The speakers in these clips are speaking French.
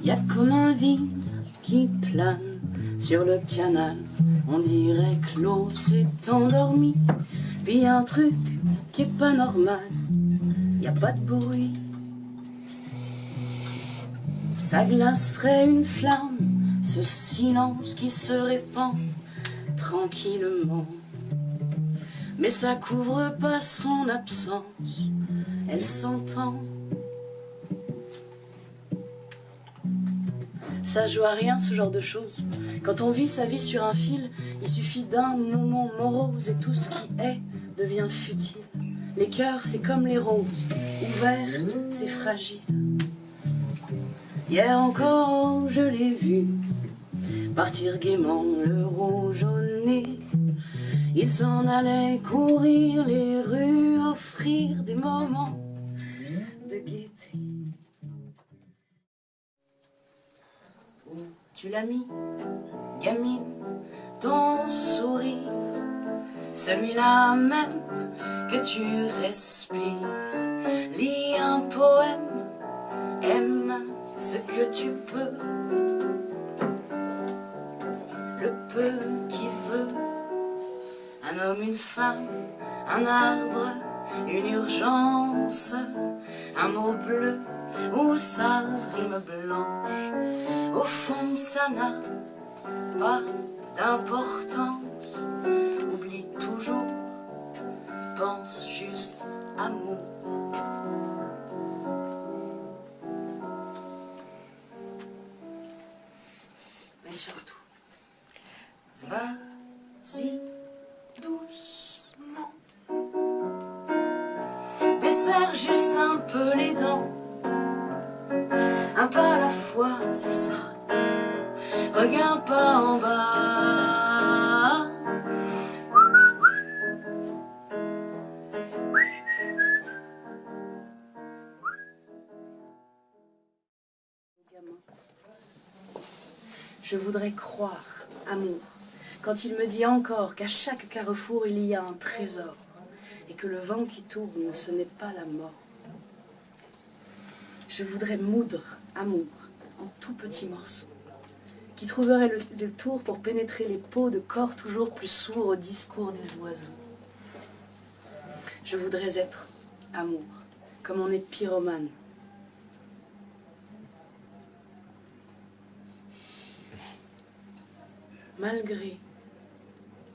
Y a comme un vide qui plane sur le canal. On dirait que l'eau s'est endormie. Puis y a un truc qui est pas normal. Y a pas de bruit. Ça glacerait une flamme, ce silence qui se répand tranquillement. Mais ça couvre pas son absence, elle s'entend. Ça joue à rien ce genre de choses. Quand on vit sa vie sur un fil, il suffit d'un moment morose et tout ce qui est devient futile. Les cœurs, c'est comme les roses, ouverts, c'est fragile. Hier encore, je l'ai vu partir gaiement le rouge au nez. Il s'en allait courir les rues, offrir des moments de gaieté. Où tu l'as mis, gamine, ton sourire, celui-là même que tu respires. Lis un poème, aime ce que tu peux, le peu qui veut. Un homme, une femme, un arbre, une urgence, un mot bleu ou sa rime blanche. Au fond, ça n'a pas d'importance. Oublie toujours, pense juste amour. Mais surtout, vas-y doucement. Desserre juste un peu les dents. Un pas à la fois, c'est ça. Regarde pas en bas. Je voudrais croire, amour, quand il me dit encore qu'à chaque carrefour il y a un trésor, et que le vent qui tourne, ce n'est pas la mort. Je voudrais moudre, amour, en tout petits morceaux, qui trouverait le tour pour pénétrer les peaux de corps toujours plus sourds au discours des oiseaux. Je voudrais être amour, comme on est pyromane. Malgré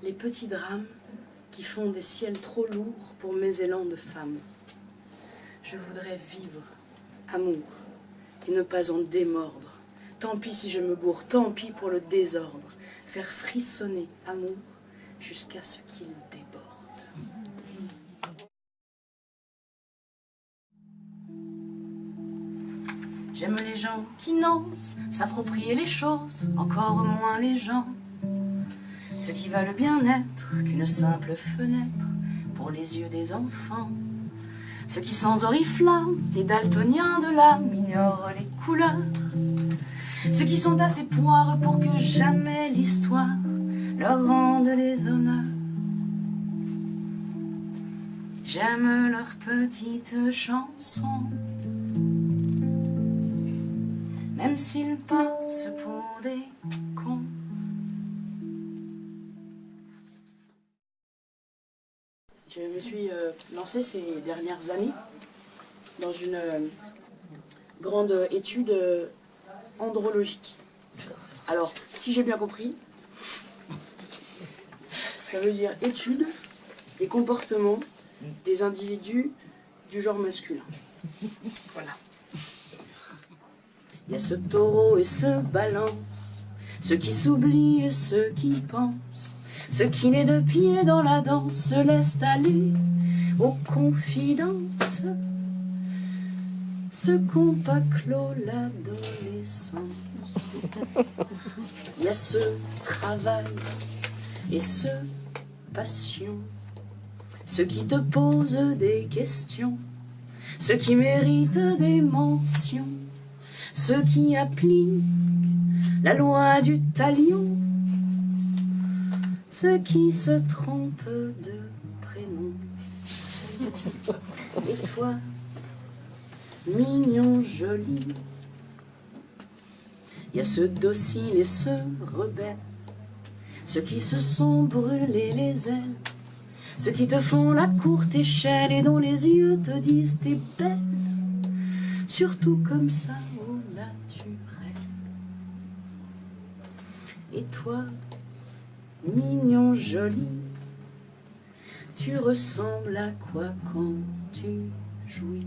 les petits drames qui font des ciels trop lourds pour mes élans de femme, je voudrais vivre amour et ne pas en démordre. Tant pis si je me gourre, tant pis pour le désordre. Faire frissonner amour jusqu'à ce qu'il déborde. J'aime les gens qui n'osent s'approprier les choses, encore moins les gens. Ceux qui valent bien-être qu'une simple fenêtre pour les yeux des enfants. Ceux qui sans oriflamme, les daltoniens de l'âme, ignorent les couleurs. Ceux qui sont assez poireux pour que jamais l'histoire leur rende les honneurs. J'aime leurs petites chansons, même s'ils passent pour des cons. Je me suis lancée ces dernières années dans une grande étude andrologique. Alors, si j'ai bien compris, ça veut dire étude des comportements des individus du genre masculin. Voilà. Il y a ce taureau et ce balance, ceux qui s'oublient et ceux qui pensent, ceux qui les deux pieds dans la danse se laissent aller aux confidences, ceux qu'ont pas clos l'adolescence. Il y a ce travail et ce passion, ceux qui te posent des questions, ceux qui méritent des mentions, ceux qui appliquent la loi du talion, ceux qui se trompent de prénom. Et toi, mignon, joli, Il y a ceux dociles et ceux rebelles, ceux qui se sont brûlés les ailes, ceux qui te font la courte échelle et dont les yeux te disent t'es belle, surtout comme ça au naturel. Et toi, mignon joli, tu ressembles à quoi quand tu jouis?